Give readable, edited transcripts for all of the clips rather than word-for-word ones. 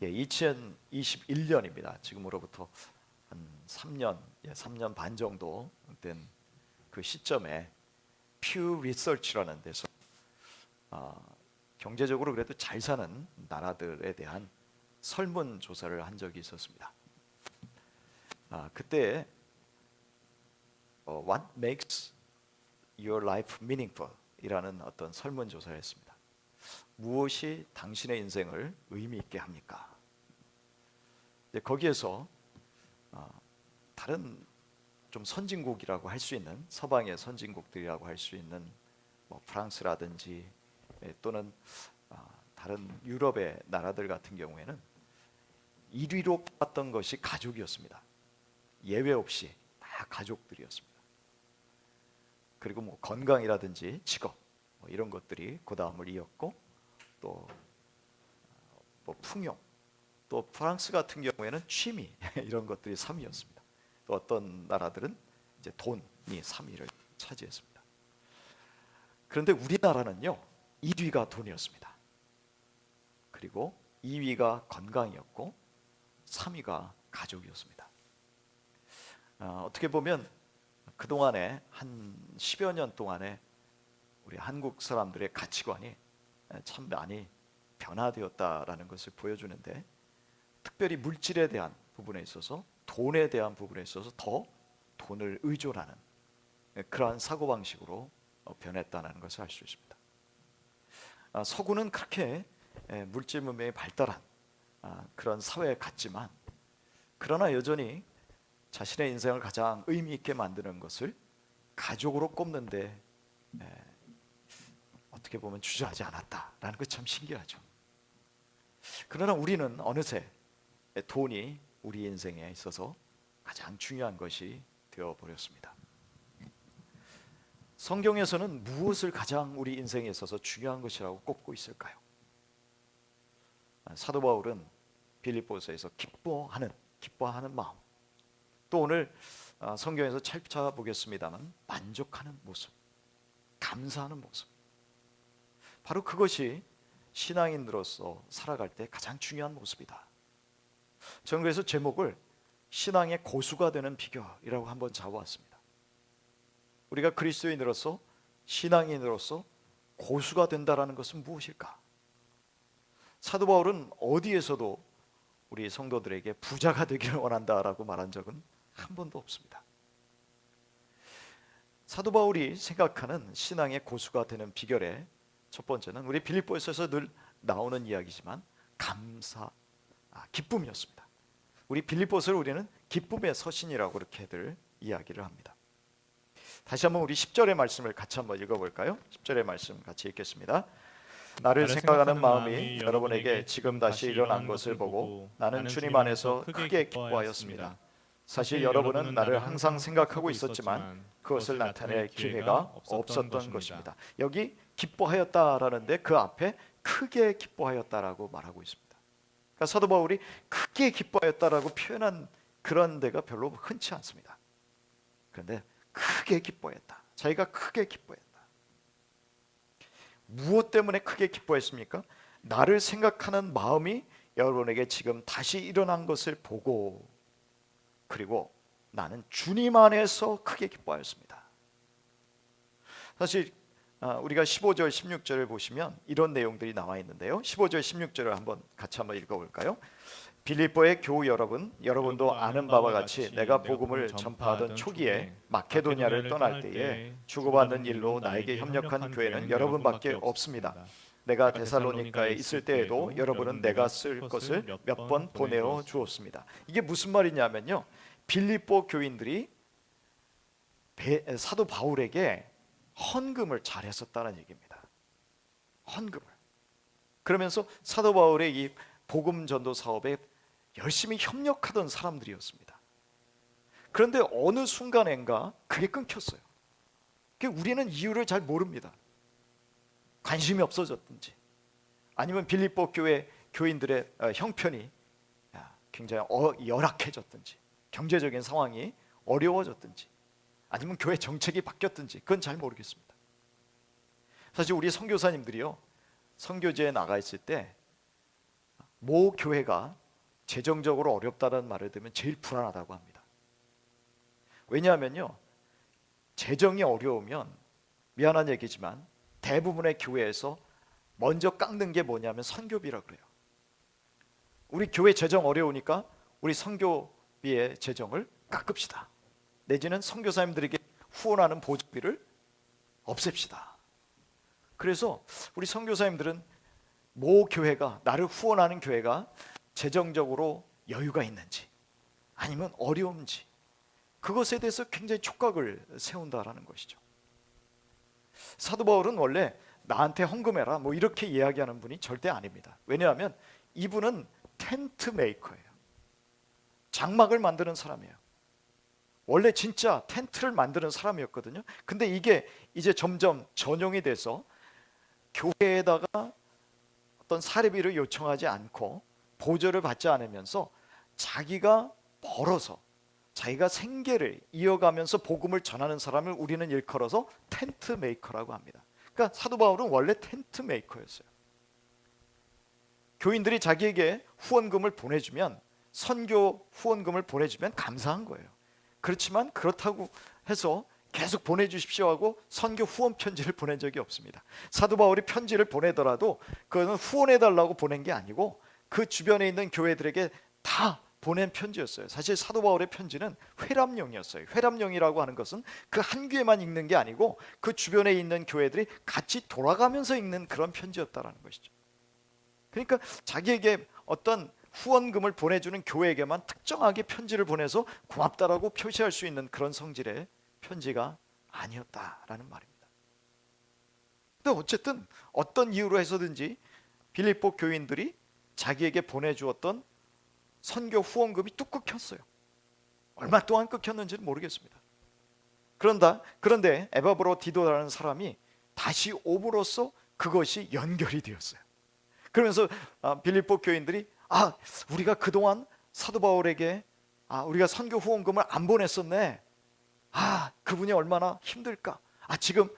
예, 2021년입니다. 지금으로부터 한 3년, 3년 반 정도 된 그 시점에 퓨 리서치라는 데서 경제적으로 그래도 잘 사는 나라들에 대한 설문 조사를 한 적이 있었습니다. 그때 What makes your life meaningful? 이라는 어떤 설문 조사를 했습니다. 무엇이 당신의 인생을 의미 있게 합니까? 거기에서 다른 좀 선진국이라고 할 수 있는 서방의 선진국들이라고 할 수 있는 뭐 프랑스라든지 또는 다른 유럽의 나라들 같은 경우에는 1위로 뽑았던 것이 가족이었습니다. 예외 없이 다 가족들이었습니다. 그리고 뭐 건강이라든지 직업 뭐 이런 것들이 그 다음을 이었고 또 뭐 풍요 또 프랑스 같은 경우에는 취미 이런 것들이 3위였습니다. 또 어떤 나라들은 이제 돈이 3위를 차지했습니다. 그런데 우리나라는요 1위가 돈이었습니다. 그리고 2위가 건강이었고 3위가 가족이었습니다. 어떻게 보면 그동안에 한 10여 년 동안에 우리 한국 사람들의 가치관이 참 많이 변화되었다라는 것을 보여주는데, 특별히 물질에 대한 부분에 있어서, 돈에 대한 부분에 있어서 더 돈을 의존하는 그러한 사고방식으로 변했다는 것을 알 수 있습니다. 서구는 그렇게 물질 문명이 발달한 그런 사회에 갔지만, 그러나 여전히 자신의 인생을 가장 의미 있게 만드는 것을 가족으로 꼽는데 어떻게 보면 주저하지 않았다라는 것 참 신기하죠. 그러나 우리는 어느새 돈이 우리 인생에 있어서 가장 중요한 것이 되어버렸습니다. 성경에서는 무엇을 가장 우리 인생에 있어서 중요한 것이라고 꼽고 있을까요? 사도 바울은 빌립보서에서 기뻐하는 마음, 또 오늘 성경에서 찾아보겠습니다만 만족하는 모습, 감사하는 모습, 바로 그것이 신앙인으로서 살아갈 때 가장 중요한 모습이다. 저는 그래서 제목을 신앙의 고수가 되는 비결이라고 한번 잡아왔습니다. 우리가 그리스도인으로서, 신앙인으로서 고수가 된다라는 것은 무엇일까? 사도 바울은 어디에서도 우리 성도들에게 부자가 되기를 원한다라고 말한 적은 한 번도 없습니다. 사도 바울이 생각하는 신앙의 고수가 되는 비결의 첫 번째는 우리 빌립보에서 늘 나오는 이야기지만 기쁨이었습니다. 우리 빌립보서를 우리는 기쁨의 서신이라고 그렇게들 이야기를 합니다. 다시 한번 우리 10절의 말씀을 같이 한번 읽어볼까요? 10절의 말씀 같이 읽겠습니다. 나를 생각하는 마음이 여러분에게 지금 다시 일어난 것을 보고 나는 주님 안에서 크게 기뻐하였습니다. 사실 여러분은 나를 항상 생각하고 있었지만 그것을 나타낼 기회가 없었던 것입니다. 여기 기뻐하였다라는데 그 앞에 크게 기뻐하였다라고 말하고 있습니다. 그러니까 사도 바울이 크게 기뻐하였다라고 표현한 그런 데가 별로 흔치 않습니다. 그런데 크게 기뻐했다. 자기가 크게 기뻐했다. 무엇 때문에 크게 기뻐했습니까? 나를 생각하는 마음이 여러분에게 지금 다시 일어난 것을 보고, 그리고 나는 주님 안에서 크게 기뻐하였습니다. 사실 우리가 15절 16절을 보시면 이런 내용들이 나와 있는데요, 15절 16절을 한번 같이 한번 읽어볼까요? 빌립보의 교우 여러분도 아는 바와 같이 내가 복음을 전파하던 초기에 마케도니아를 떠날 때에 주고받는 일로 나에게 협력한 교회는 여러분밖에 없습니다. 내가 데살로니가에 있을 때에도 여러분은 내가 쓸 것을 몇 번 보내어 주었습니다. 이게 무슨 말이냐면요, 빌립보 교인들이 사도 바울에게 헌금을 잘했었다는 얘기입니다. 헌금을. 그러면서 사도 바울의 이 복음 전도 사업에 열심히 협력하던 사람들이었습니다. 그런데 어느 순간인가 그게 끊겼어요. 우리는 이유를 잘 모릅니다. 관심이 없어졌든지, 아니면 빌립보 교회 교인들의 형편이 굉장히 열악해졌든지, 경제적인 상황이 어려워졌든지, 아니면 교회 정책이 바뀌었든지, 그건 잘 모르겠습니다. 사실 우리 선교사님들이요, 선교지에 나가 있을 때 모 교회가 재정적으로 어렵다는 말을 들으면 제일 불안하다고 합니다. 왜냐하면요, 재정이 어려우면 미안한 얘기지만 대부분의 교회에서 먼저 깎는 게 뭐냐면 선교비라 그래요. 우리 교회 재정 어려우니까 우리 선교비의 재정을 깎읍시다. 내지는 선교사님들에게 후원하는 보조비를 없앱시다. 그래서 우리 선교사님들은 모 교회가, 나를 후원하는 교회가 재정적으로 여유가 있는지 아니면 어려운지, 그것에 대해서 굉장히 촉각을 세운다라는 것이죠. 사도 바울은 원래 나한테 헌금해라 뭐 이렇게 이야기하는 분이 절대 아닙니다. 왜냐하면 이분은 텐트 메이커예요. 장막을 만드는 사람이에요. 원래 진짜 텐트를 만드는 사람이었거든요. 근데 이게 이제 점점 전용이 돼서 교회에다가 어떤 사례비를 요청하지 않고 보조를 받지 않으면서 자기가 벌어서 자기가 생계를 이어가면서 복음을 전하는 사람을 우리는 일컬어서 텐트 메이커라고 합니다. 그러니까 사도 바울은 원래 텐트 메이커였어요. 교인들이 자기에게 후원금을 보내주면, 선교 후원금을 보내주면 감사한 거예요. 그렇지만 그렇다고 해서 계속 보내주십시오 하고 선교 후원 편지를 보낸 적이 없습니다. 사도 바울이 편지를 보내더라도 그거는 후원해달라고 보낸 게 아니고 그 주변에 있는 교회들에게 다 보낸 편지였어요. 사실 사도 바울의 편지는 회람용이었어요. 회람용이라고 하는 것은 그 한 교회만 읽는 게 아니고 그 주변에 있는 교회들이 같이 돌아가면서 읽는 그런 편지였다라는 것이죠. 그러니까 자기에게 어떤 후원금을 보내주는 교회에게만 특정하게 편지를 보내서 고맙다라고 표시할 수 있는 그런 성질의 편지가 아니었다라는 말입니다. 근데 어쨌든 어떤 이유로 해서든지 빌립보 교인들이 자기에게 보내주었던 선교 후원금이 뚝 끊겼어요. 얼마 동안 끊겼는지는 모르겠습니다. 그런데 에바브로디도라는 사람이 다시 옴으로써 그것이 연결이 되었어요. 그러면서 빌립보 교인들이 우리가 그동안 사도 바울에게 우리가 선교 후원금을 안 보냈었네. 그분이 얼마나 힘들까. 지금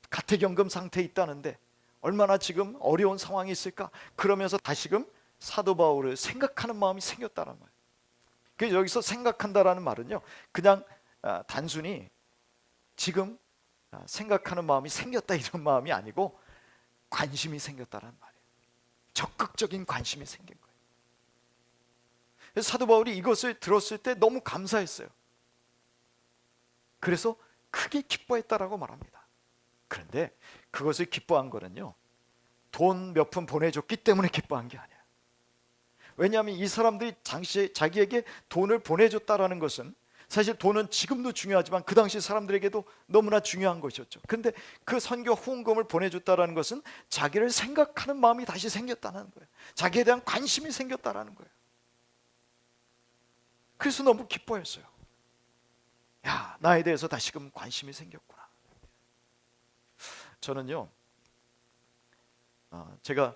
가택연금 상태에 있다는데 얼마나 지금 어려운 상황이 있을까. 그러면서 다시금 사도 바울을 생각하는 마음이 생겼다는 거예요. 그래서 여기서 생각한다라는 말은요, 그냥 단순히 지금 생각하는 마음이 생겼다 이런 마음이 아니고 관심이 생겼다는 말이에요. 적극적인 관심이 생긴 거예요. 그래서 사도 바울이 이것을 들었을 때 너무 감사했어요. 그래서 크게 기뻐했다라고 말합니다. 그런데 그것을 기뻐한 거는요, 돈 몇 푼 보내줬기 때문에 기뻐한 게 아니에요. 왜냐하면 이 사람들이 당시에 자기에게 돈을 보내줬다라는 것은, 사실 돈은 지금도 중요하지만 그 당시 사람들에게도 너무나 중요한 것이었죠. 그런데 그 선교 후원금을 보내줬다라는 것은 자기를 생각하는 마음이 다시 생겼다는 거예요. 자기에 대한 관심이 생겼다라는 거예요. 그래서 너무 기뻐했어요. 나에 대해서 다시금 관심이 생겼구나. 저는요, 제가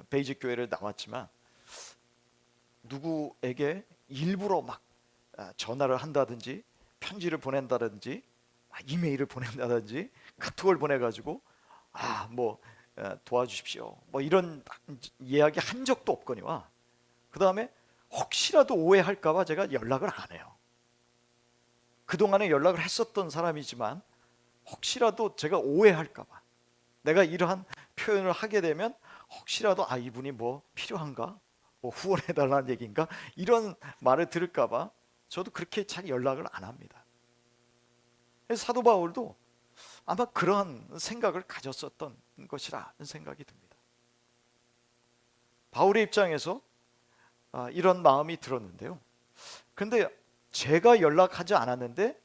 베이직 교회를 나왔지만 누구에게 일부러 막 전화를 한다든지 편지를 보낸다든지 이메일을 보낸다든지 카톡을 보내가지고 도와주십시오 뭐 이런 이야기 한 적도 없거니와, 그 다음에 혹시라도 오해할까봐 제가 연락을 안 해요. 그동안에 연락을 했었던 사람이지만 혹시라도 제가 오해할까봐, 내가 이러한 표현을 하게 되면 혹시라도 이분이 뭐 필요한가, 뭐 후원해달라는 얘기인가, 이런 말을 들을까봐 저도 그렇게 잘 연락을 안 합니다. 그래서 사도 바울도 아마 그러한 생각을 가졌었던 것이라는 생각이 듭니다. 바울의 입장에서 이런 마음이 들었는데요. 그런데 제가 연락하지 않았는데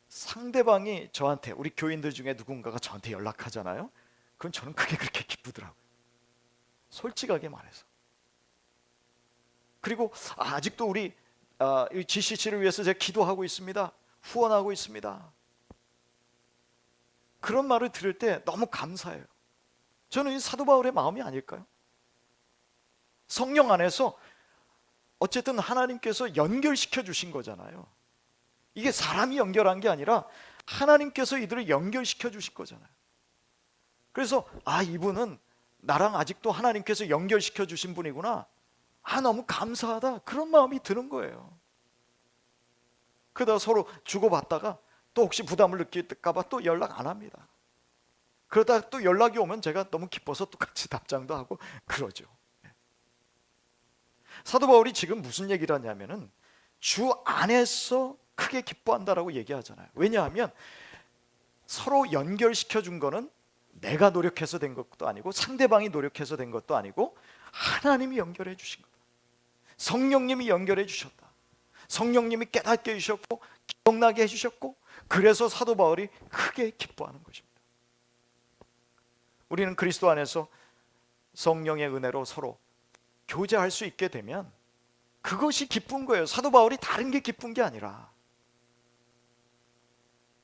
상대방이 저한테, 우리 교인들 중에 누군가가 저한테 연락하잖아요. 그럼 저는 그게 그렇게 기쁘더라고요. 솔직하게 말해서. 그리고 아직도 우리 GCC를 위해서 제가 기도하고 있습니다. 후원하고 있습니다. 그런 말을 들을 때 너무 감사해요. 저는 이 사도 바울의 마음이 아닐까요? 성령 안에서 어쨌든 하나님께서 연결시켜 주신 거잖아요. 이게 사람이 연결한 게 아니라 하나님께서 이들을 연결시켜 주신 거잖아요. 그래서 이분은 나랑 아직도 하나님께서 연결시켜 주신 분이구나. 너무 감사하다, 그런 마음이 드는 거예요. 그러다 서로 주고받다가 또 혹시 부담을 느낄까 봐 또 연락 안 합니다. 그러다 또 연락이 오면 제가 너무 기뻐서 또 같이 답장도 하고 그러죠. 사도 바울이 지금 무슨 얘기를 하냐면은 주 안에서 크게 기뻐한다라고 얘기하잖아요. 왜냐하면 서로 연결시켜 준 거는 내가 노력해서 된 것도 아니고 상대방이 노력해서 된 것도 아니고 하나님이 연결해 주신 거다. 성령님이 연결해 주셨다. 성령님이 깨닫게 해주셨고 기억나게 해주셨고, 그래서 사도 바울이 크게 기뻐하는 것입니다. 우리는 그리스도 안에서 성령의 은혜로 서로 교제할 수 있게 되면 그것이 기쁜 거예요. 사도 바울이 다른 게 기쁜 게 아니라.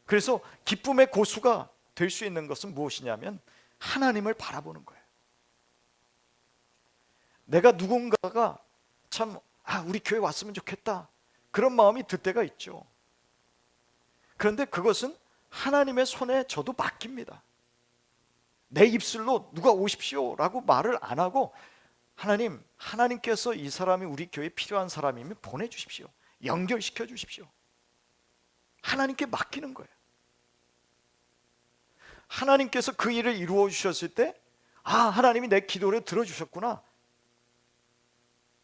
그래서 기쁨의 고수가 될 수 있는 것은 무엇이냐면 하나님을 바라보는 거예요. 내가 누군가가 참 우리 교회 왔으면 좋겠다, 그런 마음이 들 때가 있죠. 그런데 그것은 하나님의 손에 저도 맡깁니다. 내 입술로 누가 오십시오 라고 말을 안 하고, 하나님께서 이 사람이 우리 교회에 필요한 사람이면 보내주십시오, 연결시켜 주십시오. 하나님께 맡기는 거예요. 하나님께서 그 일을 이루어 주셨을 때 하나님이 내 기도를 들어주셨구나,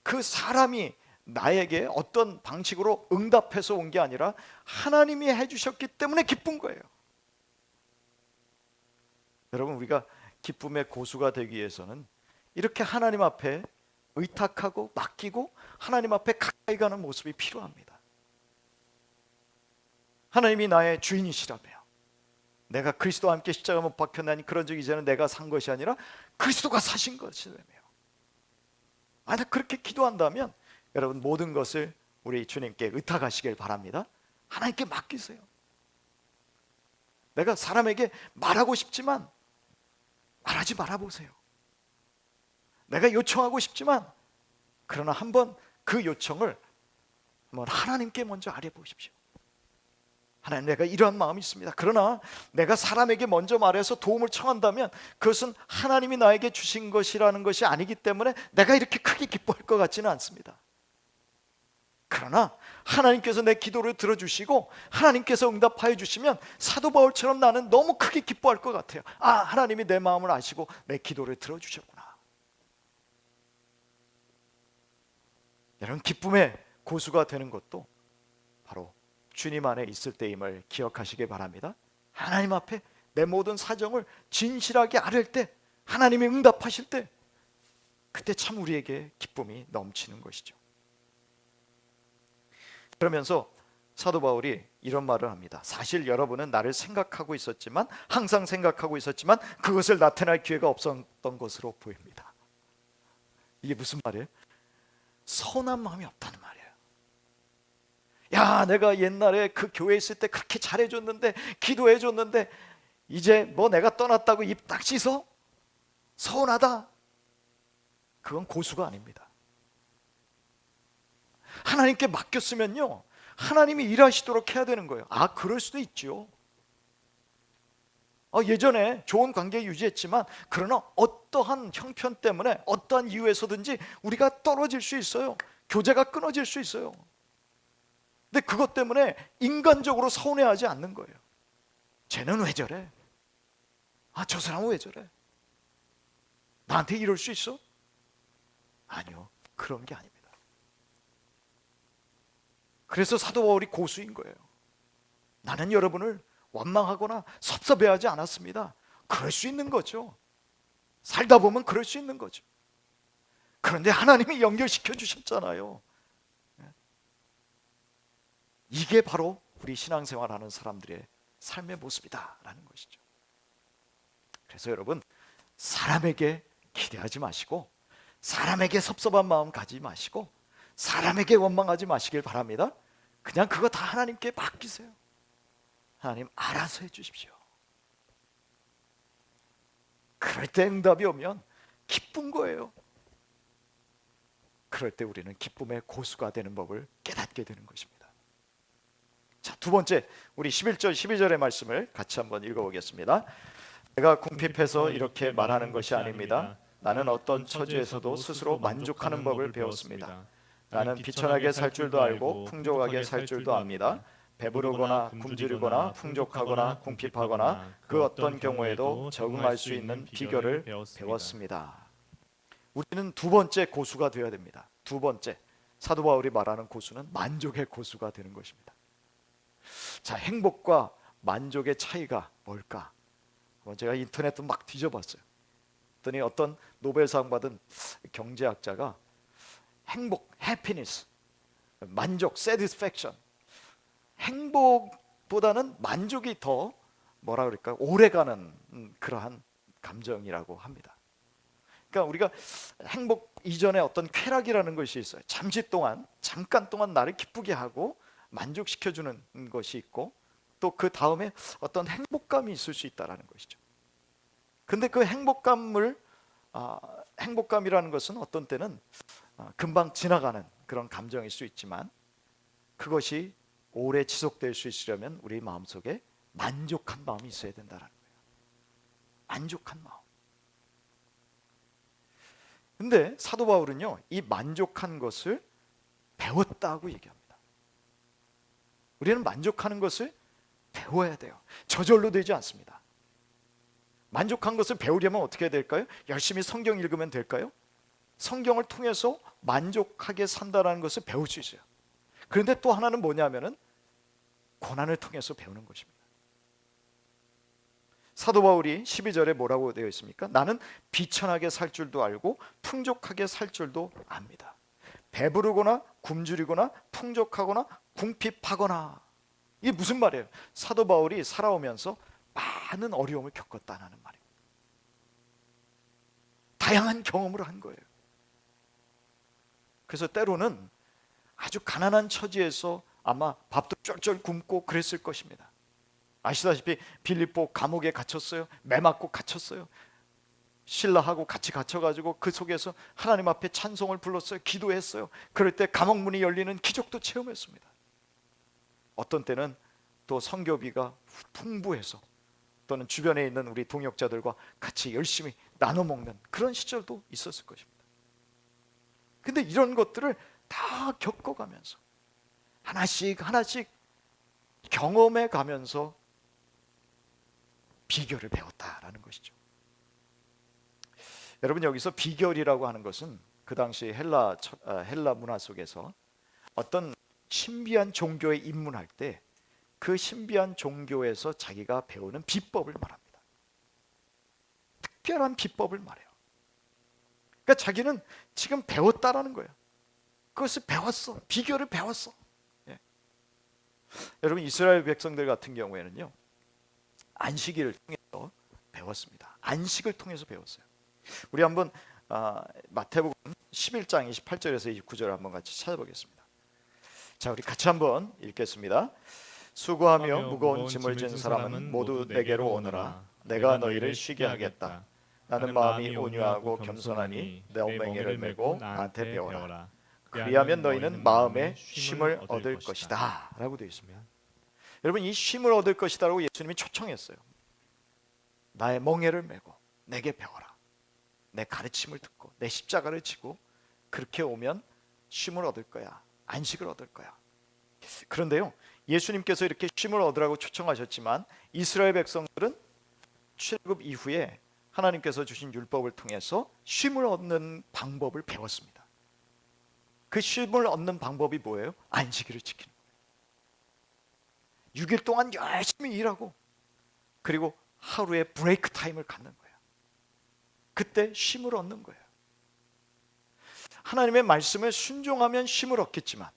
그 사람이 나에게 어떤 방식으로 응답해서 온 게 아니라 하나님이 해주셨기 때문에 기쁜 거예요. 여러분, 우리가 기쁨의 고수가 되기 위해서는 이렇게 하나님 앞에 의탁하고 맡기고 하나님 앞에 가까이 가는 모습이 필요합니다. 하나님이 나의 주인이시라며, 내가 그리스도와 함께 십자가 못 박혔나니 그런즉 이제는 내가 산 것이 아니라 그리스도가 사신 것이라며. 만약 그렇게 기도한다면 여러분, 모든 것을 우리 주님께 의탁하시길 바랍니다. 하나님께 맡기세요. 내가 사람에게 말하고 싶지만 말하지 말아보세요. 내가 요청하고 싶지만 그러나 한번 그 요청을 하나님께 먼저 아뢰보십시오. 하나님, 내가 이러한 마음이 있습니다. 그러나 내가 사람에게 먼저 말해서 도움을 청한다면 그것은 하나님이 나에게 주신 것이라는 것이 아니기 때문에 내가 이렇게 크게 기뻐할 것 같지는 않습니다. 그러나 하나님께서 내 기도를 들어주시고 하나님께서 응답하여 주시면 사도 바울처럼 나는 너무 크게 기뻐할 것 같아요. 하나님이 내 마음을 아시고 내 기도를 들어주셨구나. 여러분, 기쁨의 고수가 되는 것도 바로 주님 안에 있을 때임을 기억하시기 바랍니다. 하나님 앞에 내 모든 사정을 진실하게 아뢰을 때, 하나님이 응답하실 때, 그때 참 우리에게 기쁨이 넘치는 것이죠. 그러면서 사도 바울이 이런 말을 합니다. 사실 여러분은 나를 생각하고 있었지만, 항상 생각하고 있었지만 그것을 나타낼 기회가 없었던 것으로 보입니다. 이게 무슨 말이에요? 서운한 마음이 없다는 말이에요. 내가 옛날에 그 교회에 있을 때 그렇게 잘해줬는데, 기도해줬는데 이제 내가 떠났다고 입 딱 씻어? 서운하다? 그건 고수가 아닙니다. 하나님께 맡겼으면요, 하나님이 일하시도록 해야 되는 거예요. 그럴 수도 있죠. 예전에 좋은 관계 유지했지만 그러나 어떠한 형편 때문에 어떠한 이유에서든지 우리가 떨어질 수 있어요. 교제가 끊어질 수 있어요. 근데 그것 때문에 인간적으로 서운해하지 않는 거예요. 쟤는 왜 저래? 저 사람은 왜 저래? 나한테 이럴 수 있어? 아니요, 그런 게 아닙니다. 그래서 사도 바울이 고수인 거예요. 나는 여러분을 원망하거나 섭섭해하지 않았습니다. 그럴 수 있는 거죠. 살다 보면 그럴 수 있는 거죠. 그런데 하나님이 연결시켜 주셨잖아요. 이게 바로 우리 신앙생활하는 사람들의 삶의 모습이다라는 것이죠. 그래서 여러분, 사람에게 기대하지 마시고, 사람에게 섭섭한 마음 가지지 마시고, 사람에게 원망하지 마시길 바랍니다. 그냥 그거 다 하나님께 맡기세요. 하나님 알아서 해주십시오. 그럴 때 응답이 오면 기쁜 거예요. 그럴 때 우리는 기쁨의 고수가 되는 법을 깨닫게 되는 것입니다. 자, 두 번째, 우리 11절 12절의 말씀을 같이 한번 읽어보겠습니다. 내가 궁핍해서 이렇게 말하는 것이 아닙니다. 나는 어떤 처지에서도 스스로 만족하는 법을 배웠습니다. 나는 비천하게 살 줄도 알고 풍족하게 살 줄도 압니다. 배부르거나 굶주리거나 풍족하거나 궁핍하거나 그 어떤 경우에도 적응할 수 있는 비결을 배웠습니다. 우리는 두 번째 고수가 되어야 됩니다. 두 번째, 사도 바울이 말하는 고수는 만족의 고수가 되는 것입니다. 자, 행복과 만족의 차이가 뭘까? 제가 인터넷도 막 뒤져봤어요. 그랬더니 어떤 노벨상 받은 경제학자가 행복, happiness, 만족, satisfaction, 행복보다는 만족이 더 뭐라 그럴까, 오래가는 그러한 감정이라고 합니다. 그러니까 우리가 행복 이전에 어떤 쾌락이라는 것이 있어요. 잠깐 동안 나를 기쁘게 하고 만족시켜주는 것이 있고, 또 그 다음에 어떤 행복감이 있을 수 있다는 것이죠. 근데 그 행복감이라는 것은 어떤 때는 금방 지나가는 그런 감정일 수 있지만, 그것이 오래 지속될 수 있으려면 우리 마음속에 만족한 마음이 있어야 된다는 거예요. 만족한 마음. 근데 사도 바울은요, 이 만족한 것을 배웠다고 얘기합니다. 우리는 만족하는 것을 배워야 돼요. 저절로 되지 않습니다. 만족한 것을 배우려면 어떻게 해야 될까요? 열심히 성경 읽으면 될까요? 성경을 통해서 만족하게 산다는 것을 배울 수 있어요. 그런데 또 하나는 뭐냐면은 고난을 통해서 배우는 것입니다. 사도 바울이 12절에 뭐라고 되어 있습니까? 나는 비천하게 살 줄도 알고 풍족하게 살 줄도 압니다. 배부르거나 굶주리거나 풍족하거나 궁핍하거나, 이게 무슨 말이에요? 사도 바울이 살아오면서 많은 어려움을 겪었다는 말이에요. 다양한 경험을 한 거예요. 그래서 때로는 아주 가난한 처지에서 아마 밥도 쫄쫄 굶고 그랬을 것입니다. 아시다시피 빌립보 감옥에 갇혔어요. 매 맞고 갇혔어요. 신라하고 같이 갇혀가지고 그 속에서 하나님 앞에 찬송을 불렀어요. 기도했어요. 그럴 때 감옥문이 열리는 기적도 체험했습니다. 어떤 때는 또 선교비가 풍부해서 또는 주변에 있는 우리 동역자들과 같이 열심히 나눠 먹는 그런 시절도 있었을 것입니다. 근데 이런 것들을 다 겪어가면서 하나씩 경험해 가면서 비결을 배웠다라는 것이죠. 여러분, 여기서 비결이라고 하는 것은 그 당시 헬라 문화 속에서 어떤 신비한 종교에 입문할 때 그 신비한 종교에서 자기가 배우는 비법을 말합니다. 특별한 비법을 말해요. 그러니까 자기는 지금 배웠다라는 거예요. 그것을 배웠어. 비결을 배웠어. 예. 여러분, 이스라엘 백성들 같은 경우에는요, 안식일을 통해서 배웠습니다. 안식을 통해서 배웠어요. 우리 한번 마태복음 11장 28절에서 29절 한번 같이 찾아보겠습니다. 자, 우리 같이 한번 읽겠습니다. 수고하며 무거운 짐을 진 사람은 모두 내게로 오너라. 내가 너희를 쉬게 하겠다. 나는 마음이 온유하고 겸손하니 내 멍에를 메고 나한테 배워라. 그리하면 너희는 마음에 쉼을 얻을 것이다 라고 되어 있습니다. 여러분, 이 쉼을 얻을 것이다 라고 예수님이 초청했어요. 나의 멍에를 메고 내게 배워라. 내 가르침을 듣고 내 십자가를 지고 그렇게 오면 쉼을 얻을 거야. 안식을 얻을 거야. 그런데요, 예수님께서 이렇게 쉼을 얻으라고 초청하셨지만 이스라엘 백성들은 출애굽 이후에 하나님께서 주신 율법을 통해서 쉼을 얻는 방법을 배웠습니다. 그 쉼을 얻는 방법이 뭐예요? 안식일을 지키는 거예요. 6일 동안 열심히 일하고 그리고 하루에 브레이크 타임을 갖는 거예요. 그때 쉼을 얻는 거예요. 하나님의 말씀에 순종하면 쉼을 얻겠지만,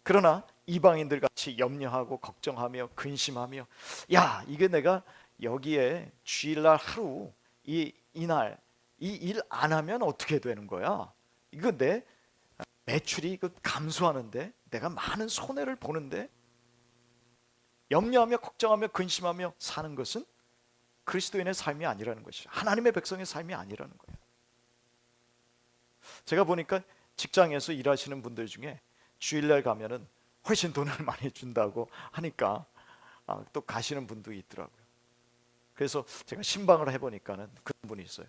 그러나 이방인들 같이 염려하고 걱정하며 근심하며, 야, 이게 내가 여기에 주일날 하루 이날 이 일 안 하면 어떻게 되는 거야? 이거 내 매출이 감소하는데 내가 많은 손해를 보는데, 염려하며 걱정하며 근심하며 사는 것은 그리스도인의 삶이 아니라는 것이죠. 하나님의 백성의 삶이 아니라는 거예요. 제가 보니까 직장에서 일하시는 분들 중에 주일날 가면은 훨씬 돈을 많이 준다고 하니까 또 가시는 분도 있더라고요. 그래서 제가 신방을 해보니까는 그런 분이 있어요.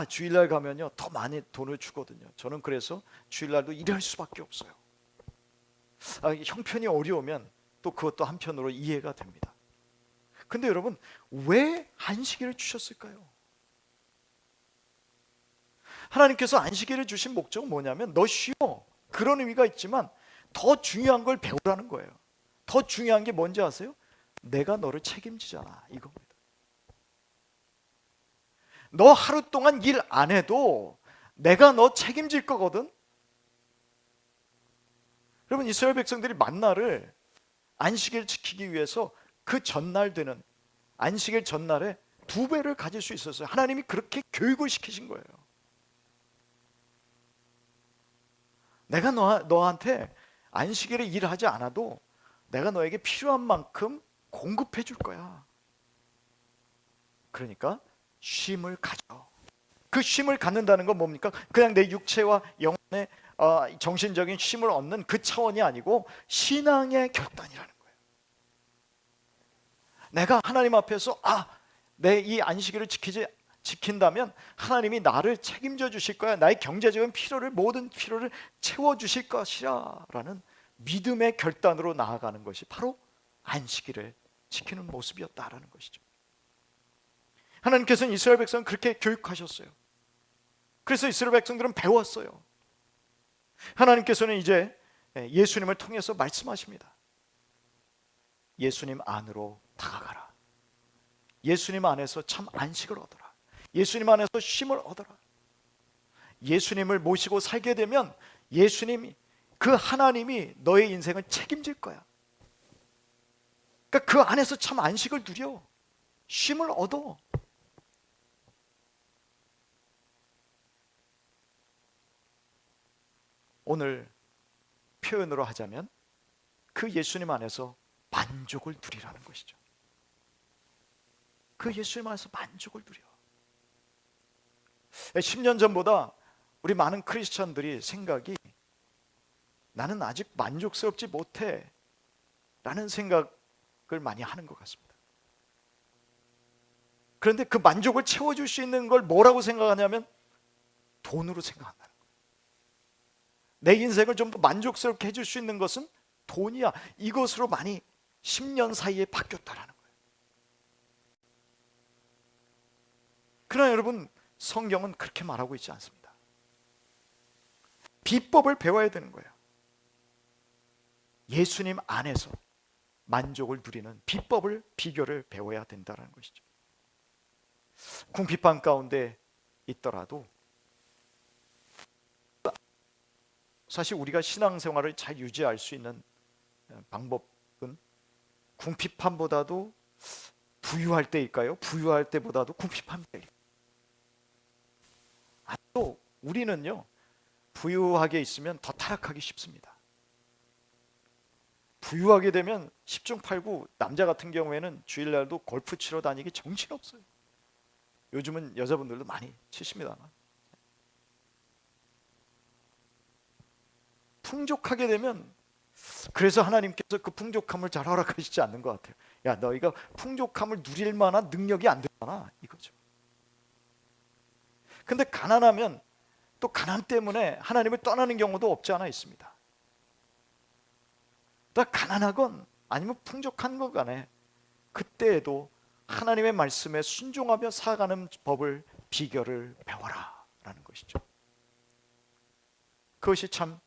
주일날 가면요 더 많이 돈을 주거든요. 저는 그래서 주일날도 일할 수밖에 없어요. 형편이 어려우면 또 그것도 한편으로 이해가 됩니다. 근데 여러분, 왜 안식일을 주셨을까요? 하나님께서 안식일을 주신 목적은 뭐냐면 너 쉬어, 그런 의미가 있지만 더 중요한 걸 배우라는 거예요. 더 중요한 게 뭔지 아세요? 내가 너를 책임지잖아, 이겁니다. 너 하루 동안 일 안 해도 내가 너 책임질 거거든. 여러분, 이스라엘 백성들이 만나를 안식일 지키기 위해서 그 전날 되는 안식일 전날에 2배를 가질 수 있었어요. 하나님이 그렇게 교육을 시키신 거예요. 내가 너한테 안식일에 일하지 않아도 내가 너에게 필요한 만큼 공급해 줄 거야. 그러니까 쉼을 가져. 그 쉼을 갖는다는 건 뭡니까? 그냥 내 육체와 영혼의 정신적인 쉼을 얻는 그 차원이 아니고 신앙의 결단이라는 거예요. 내가 하나님 앞에서 내 이 안식일을 지킨다면 하나님이 나를 책임져 주실 거야. 나의 경제적인 모든 필요를 채워 주실 것이라 라는 믿음의 결단으로 나아가는 것이 바로 안식일을 지키는 모습이었다라는 것이죠. 하나님께서는 이스라엘 백성을 그렇게 교육하셨어요. 그래서 이스라엘 백성들은 배웠어요. 하나님께서는 이제 예수님을 통해서 말씀하십니다. 예수님 안으로 다가가라. 예수님 안에서 참 안식을 얻어라. 예수님 안에서 쉼을 얻어라. 예수님을 모시고 살게 되면 그 하나님이 너의 인생을 책임질 거야. 그러니까 그 안에서 참 안식을 누려. 쉼을 얻어. 오늘 표현으로 하자면 그 예수님 안에서 만족을 누리라는 것이죠. 그 예수님 안에서 만족을 누려. 10년 전보다 우리 많은 크리스천들이 생각이 나는 아직 만족스럽지 못해 라는 생각을 많이 하는 것 같습니다. 그런데 그 만족을 채워줄 수 있는 걸 뭐라고 생각하냐면 돈으로 생각한다는 거예요. 내 인생을 좀 더 만족스럽게 해줄 수 있는 것은 돈이야. 이것으로 많이 10년 사이에 바뀌었다라는 거예요. 그러나 여러분, 성경은 그렇게 말하고 있지 않습니다. 비법을 배워야 되는 거예요. 예수님 안에서 만족을 누리는 비결을 배워야 된다는 것이죠. 궁핍한 가운데 있더라도 사실 우리가 신앙생활을 잘 유지할 수 있는 방법은 궁핍함보다도 부유할 때일까요? 부유할 때보다도 궁핍한 때일까요? 또 우리는요, 부유하게 있으면 더 타락하기 쉽습니다. 부유하게 되면 10중 8구, 남자 같은 경우에는 주일날도 골프 치러 다니기 정신없어요. 요즘은 여자분들도 많이 치십니다만. 풍족하게 되면, 그래서 하나님께서 그 풍족함을 잘 허락하시지 않는 것 같아요. 야, 너희가 풍족함을 누릴 만한 능력이 안 되잖아, 이거죠. 근데 가난하면 또 가난 때문에 하나님을 떠나는 경우도 없지 않아 있습니다. 또 가난하건 아니면 풍족한 것 간에 그때에도 하나님의 말씀에 순종하며 살아가는 비결을 배워라 라는 것이죠. 그것이 참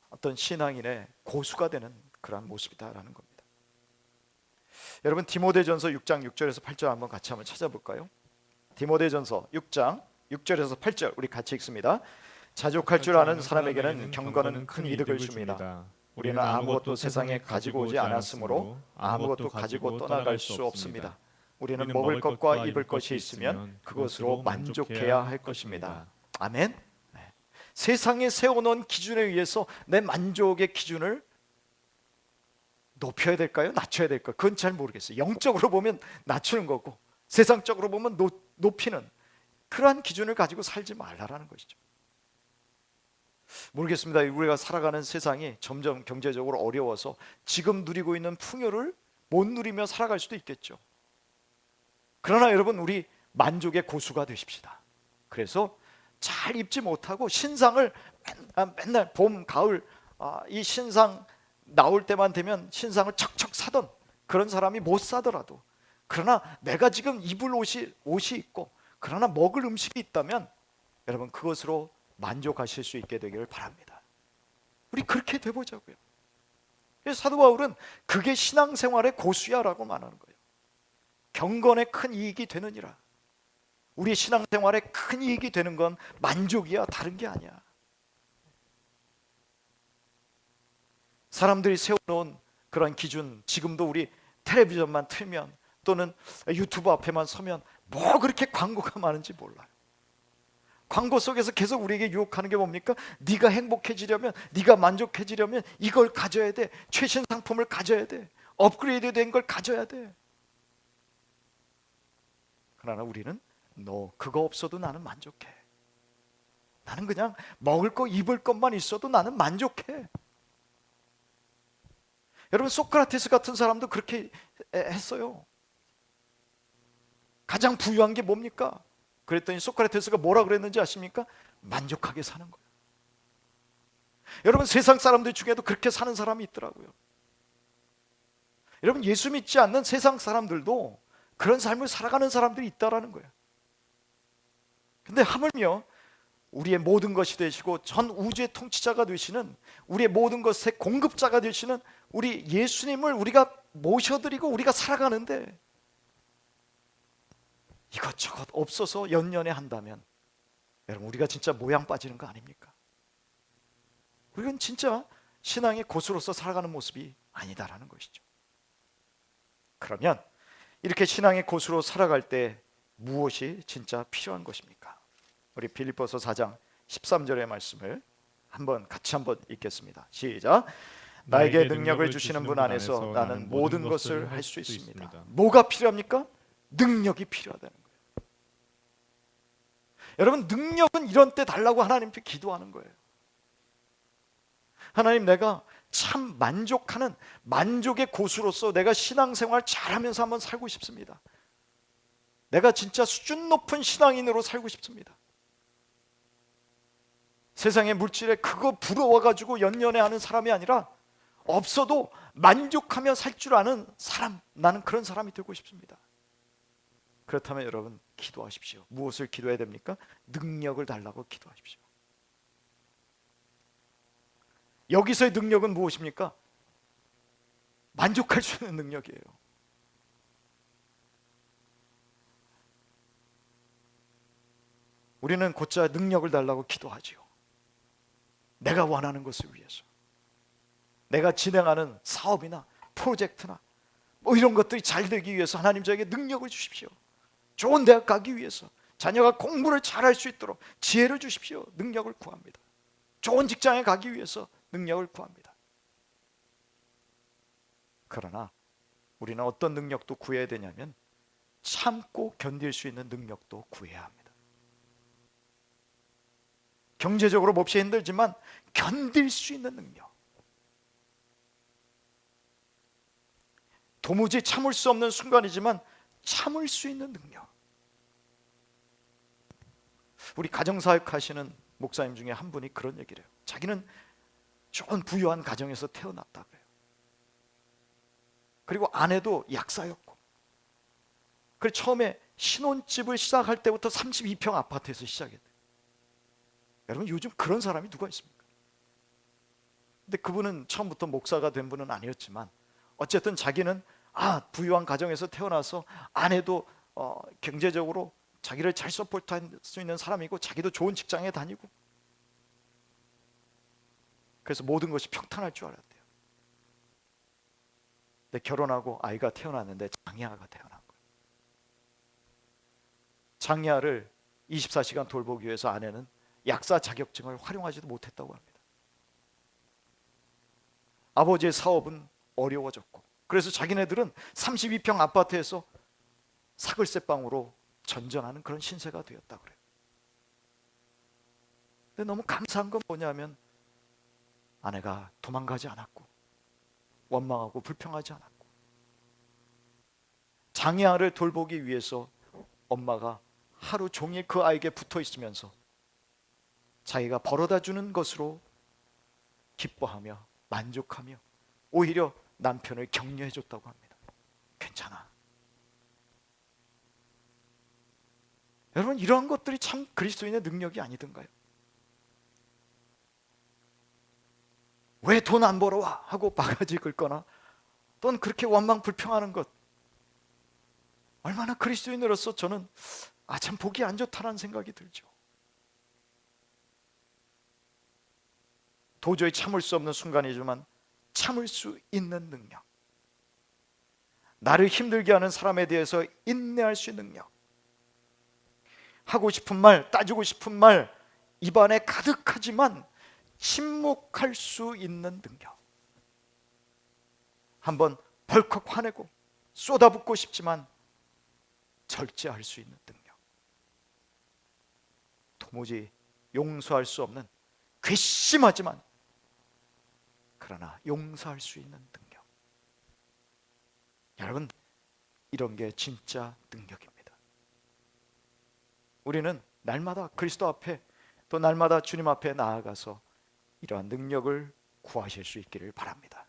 어떤 신앙인의 고수가 되는 그러한 모습이다라는 겁니다. 여러분, 디모데전서 6장 6절에서 8절 한번 같이 찾아볼까요? 디모데전서 6장 6절에서 8절 우리 같이 읽습니다. 자족할 줄 아는 사람에게는 경건은 큰 이득을 줍니다. 우리는 아무것도 세상에 가지고 오지 않았으므로 아무것도 가지고 떠나갈 수 없습니다. 우리는 먹을 것과 입을 것이 있으면 그것으로 만족해야 할 것입니다. 아멘. 네. 세상에 세워놓은 기준에 의해서 내 만족의 기준을 높여야 될까요? 낮춰야 될까요? 그건 잘 모르겠어요. 영적으로 보면 낮추는 거고 세상적으로 보면 높이는 그러한 기준을 가지고 살지 말라라는 것이죠. 모르겠습니다. 우리가 살아가는 세상이 점점 경제적으로 어려워서 지금 누리고 있는 풍요를 못 누리며 살아갈 수도 있겠죠. 그러나 여러분, 우리 만족의 고수가 되십시다. 그래서 잘 입지 못하고 신상을 맨날 봄, 가을 이 신상 나올 때만 되면 신상을 척척 사던 그런 사람이 못 사더라도, 그러나 내가 지금 입을 옷이 있고 그러나 먹을 음식이 있다면 여러분 그것으로 만족하실 수 있게 되기를 바랍니다. 우리 그렇게 돼보자고요. 그래서 사도 바울은 그게 신앙생활의 고수야라고 말하는 거예요. 경건에 큰 이익이 되느니라. 우리 신앙생활에 큰 이익이 되는 건 만족이야, 다른 게 아니야. 사람들이 세워놓은 그런 기준, 지금도 우리 텔레비전만 틀면 또는 유튜브 앞에만 서면 뭐 그렇게 광고가 많은지 몰라요. 광고 속에서 계속 우리에게 유혹하는 게 뭡니까? 네가 행복해지려면, 네가 만족해지려면 이걸 가져야 돼, 최신 상품을 가져야 돼, 업그레이드 된 걸 가져야 돼. 그러나 우리는 그거 없어도 나는 만족해. 나는 그냥 먹을 거 입을 것만 있어도 나는 만족해. 여러분 소크라테스 같은 사람도 그렇게 했어요. 가장 부유한 게 뭡니까? 그랬더니 소크라테스가 뭐라 그랬는지 아십니까? 만족하게 사는 거예요. 여러분 세상 사람들 중에도 그렇게 사는 사람이 있더라고요. 여러분 예수 믿지 않는 세상 사람들도 그런 삶을 살아가는 사람들이 있다라는 거예요. 근데 하물며 우리의 모든 것이 되시고 전 우주의 통치자가 되시는, 우리의 모든 것의 공급자가 되시는 우리 예수님을 우리가 모셔드리고 우리가 살아가는데 이것저것 없어서 연연해 한다면 여러분 우리가 진짜 모양 빠지는 거 아닙니까? 우리는 진짜 신앙의 고수로서 살아가는 모습이 아니다라는 것이죠. 그러면 이렇게 신앙의 고수로 살아갈 때 무엇이 진짜 필요한 것입니까? 우리 빌립보서 4장 13절의 말씀을 같이 한번 읽겠습니다. 시작. 나에게 능력을 주시는 분 안에서 나는 모든 것을 할 수 있습니다. 뭐가 필요합니까? 능력이 필요하다는 거예요. 여러분 능력은 이런 때 달라고 하나님께 기도하는 거예요. 하나님, 내가 참 만족하는 만족의 고수로서 내가 신앙생활 잘하면서 한번 살고 싶습니다. 내가 진짜 수준 높은 신앙인으로 살고 싶습니다. 세상의 물질에 그거 부러워가지고 연연해하는 사람이 아니라 없어도 만족하며 살 줄 아는 사람, 나는 그런 사람이 되고 싶습니다. 그렇다면 여러분 기도하십시오. 무엇을 기도해야 됩니까? 능력을 달라고 기도하십시오. 여기서의 능력은 무엇입니까? 만족할 수 있는 능력이에요. 우리는 곧잘 능력을 달라고 기도하지요. 내가 원하는 것을 위해서, 내가 진행하는 사업이나 프로젝트나 뭐 이런 것들이 잘 되기 위해서 하나님 저에게 능력을 주십시오. 좋은 대학 가기 위해서, 자녀가 공부를 잘할 수 있도록 지혜를 주십시오. 능력을 구합니다. 좋은 직장에 가기 위해서 능력을 구합니다. 그러나 우리는 어떤 능력도 구해야 되냐면 참고 견딜 수 있는 능력도 구해야 합니다. 경제적으로 몹시 힘들지만 견딜 수 있는 능력, 도무지 참을 수 없는 순간이지만 참을 수 있는 능력. 우리 가정사역 하시는 목사님 중에 한 분이 그런 얘기를 해요. 자기는 좋은 부유한 가정에서 태어났다 그래요. 그리고 아내도 약사였고, 그래서 처음에 신혼집을 시작할 때부터 32평 아파트에서 시작했대요. 여러분 요즘 그런 사람이 누가 있습니까? 근데 그분은 처음부터 목사가 된 분은 아니었지만 어쨌든 자기는 부유한 가정에서 태어나서 아내도 경제적으로 자기를 잘 서포트할 수 있는 사람이고 자기도 좋은 직장에 다니고, 그래서 모든 것이 평탄할 줄 알았대요. 근데 결혼하고 아이가 태어났는데 장애아가 태어난 거예요. 장애아를 24시간 돌보기 위해서 아내는 약사 자격증을 활용하지도 못했다고 합니다. 아버지의 사업은 어려워졌고, 그래서 자기네들은 32평 아파트에서 사글세방으로 전전하는 그런 신세가 되었다고 그래요. 근데 너무 감사한 건 뭐냐면 아내가 도망가지 않았고 원망하고 불평하지 않았고, 장애아를 돌보기 위해서 엄마가 하루 종일 그 아이에게 붙어 있으면서 자기가 벌어다 주는 것으로 기뻐하며 만족하며 오히려 남편을 격려해 줬다고 합니다. 괜찮아. 여러분, 이러한 것들이 참 그리스도인의 능력이 아니던가요? 왜 돈 안 벌어와? 하고 바가지 긁거나 또는 그렇게 원망 불평하는 것, 얼마나 그리스도인으로서 저는 참 보기 안 좋다는 생각이 들죠. 도저히 참을 수 없는 순간이지만 참을 수 있는 능력, 나를 힘들게 하는 사람에 대해서 인내할 수 있는 능력, 하고 싶은 말, 따지고 싶은 말 입안에 가득하지만 침묵할 수 있는 능력, 한번 벌컥 화내고 쏟아붓고 싶지만 절제할 수 있는 능력, 도무지 용서할 수 없는 괘씸하지만 그러나 용서할 수 있는 능력. 여러분, 이런 게 진짜 능력입니다. 우리는 날마다 그리스도 앞에 또 날마다 주님 앞에 나아가서 이러한 능력을 구하실 수 있기를 바랍니다.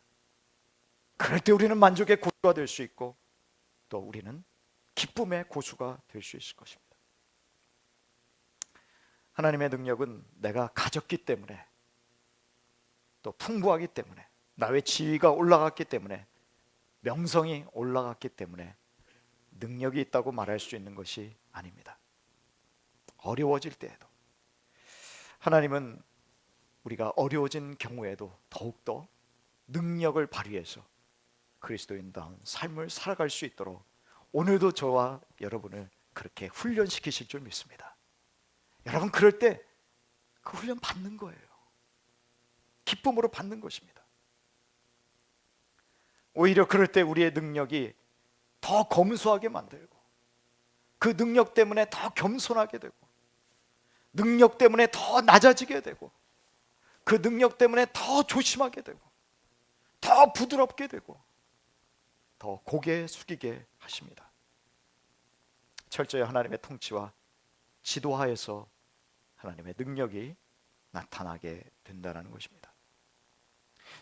그럴 때 우리는 만족의 고수가 될 수 있고 또 우리는 기쁨의 고수가 될 수 있을 것입니다. 하나님의 능력은 내가 가졌기 때문에 또 풍부하기 때문에 나의 지위가 올라갔기 때문에 명성이 올라갔기 때문에 능력이 있다고 말할 수 있는 것이 아닙니다. 어려워질 때에도 하나님은 우리가 어려워진 경우에도 더욱더 능력을 발휘해서 그리스도인다운 삶을 살아갈 수 있도록 오늘도 저와 여러분을 그렇게 훈련시키실 줄 믿습니다. 여러분, 그럴 때 그 훈련 받는 거예요. 기쁨으로 받는 것입니다. 오히려 그럴 때 우리의 능력이 더 검소하게 만들고 그 능력 때문에 더 겸손하게 되고 능력 때문에 더 낮아지게 되고 그 능력 때문에 더 조심하게 되고 더 부드럽게 되고 더 고개 숙이게 하십니다. 철저히 하나님의 통치와 지도하에서 하나님의 능력이 나타나게 된다는 것입니다.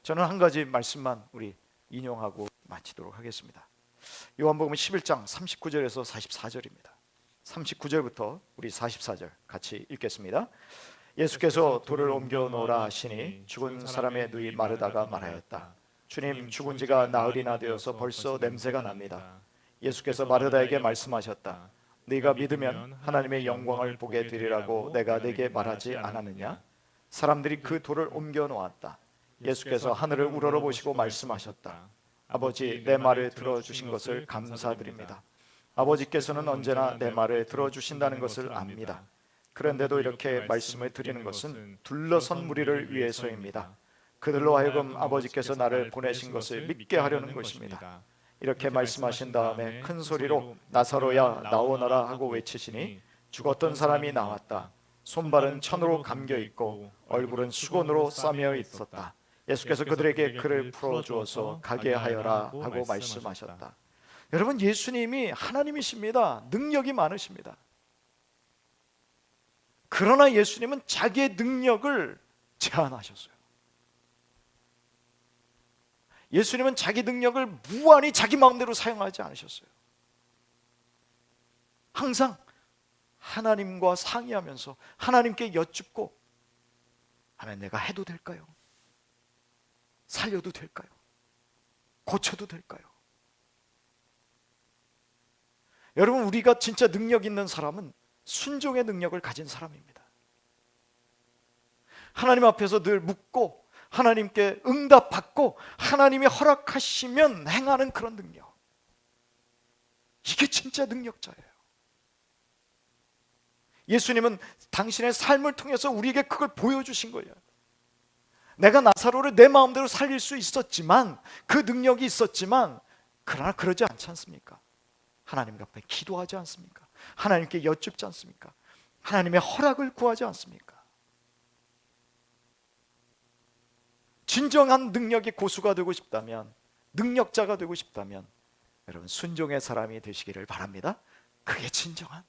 저는 한 가지 말씀만 우리 인용하고 마치도록 하겠습니다. 요한복음 11장 39절에서 44절입니다. 39절부터 우리 44절 같이 읽겠습니다. 예수께서 돌을 옮겨 놓으라 하시니 죽은 사람의 누이 마르다가 말하였다. 주님, 죽은 지가 나흘이나 되어서 벌써 냄새가 납니다. 예수께서 마르다에게 말씀하셨다. 네가 믿으면 하나님의 영광을 보게 되리라고 내가 네게 말하지 않았느냐? 사람들이 그 돌을 옮겨 놓았다. 예수께서 하늘을 우러러보시고 말씀하셨다. 아버지, 내 말을 들어주신 것을 감사드립니다. 아버지께서는 언제나 내 말을 들어주신다는 것을 압니다. 그런데도 이렇게 말씀을 드리는 것은 둘러선 무리를 위해서입니다. 그들로 하여금 아버지께서 나를 보내신 것을 믿게 하려는 것입니다. 이렇게 말씀하신 다음에 큰 소리로 나사로야 나오너라 하고 외치시니 죽었던 사람이 나왔다. 손발은 천으로 감겨 있고 얼굴은 수건으로 싸며 있었다. 예수께서 그들에게 그를 풀어주어서 가게 하여라 하고 말씀하셨다. 여러분, 예수님이 하나님이십니다. 능력이 많으십니다. 그러나 예수님은 자기의 능력을 제한하셨어요. 예수님은 자기 능력을 무한히 자기 마음대로 사용하지 않으셨어요. 항상 하나님과 상의하면서 하나님께 여쭙고, 하나님, 내가 해도 될까요? 살려도 될까요? 고쳐도 될까요? 여러분, 우리가 진짜 능력 있는 사람은 순종의 능력을 가진 사람입니다. 하나님 앞에서 늘 묻고 하나님께 응답받고 하나님이 허락하시면 행하는 그런 능력, 이게 진짜 능력자예요. 예수님은 당신의 삶을 통해서 우리에게 그걸 보여주신 거예요. 내가 나사로를 내 마음대로 살릴 수 있었지만, 그 능력이 있었지만, 그러나 그러지 않지 않습니까? 하나님 앞에 기도하지 않습니까? 하나님께 여쭙지 않습니까? 하나님의 허락을 구하지 않습니까? 진정한 능력의 고수가 되고 싶다면, 능력자가 되고 싶다면 여러분, 순종의 사람이 되시기를 바랍니다. 그게 진정한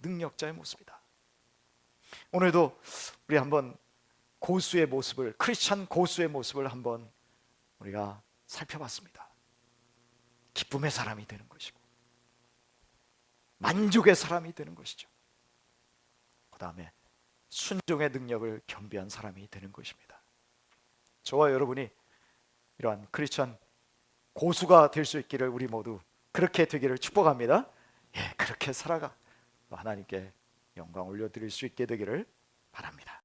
능력자의 모습이다. 오늘도 우리 한번 고수의 모습을, 크리스찬 고수의 모습을 한번 우리가 살펴봤습니다. 기쁨의 사람이 되는 것이고 만족의 사람이 되는 것이죠. 그 다음에 순종의 능력을 겸비한 사람이 되는 것입니다. 저와 여러분이 이러한 크리스찬 고수가 될 수 있기를 우리 모두 그렇게 되기를 축복합니다. 예, 그렇게 살아가 하나님께 영광 올려드릴 수 있게 되기를 바랍니다.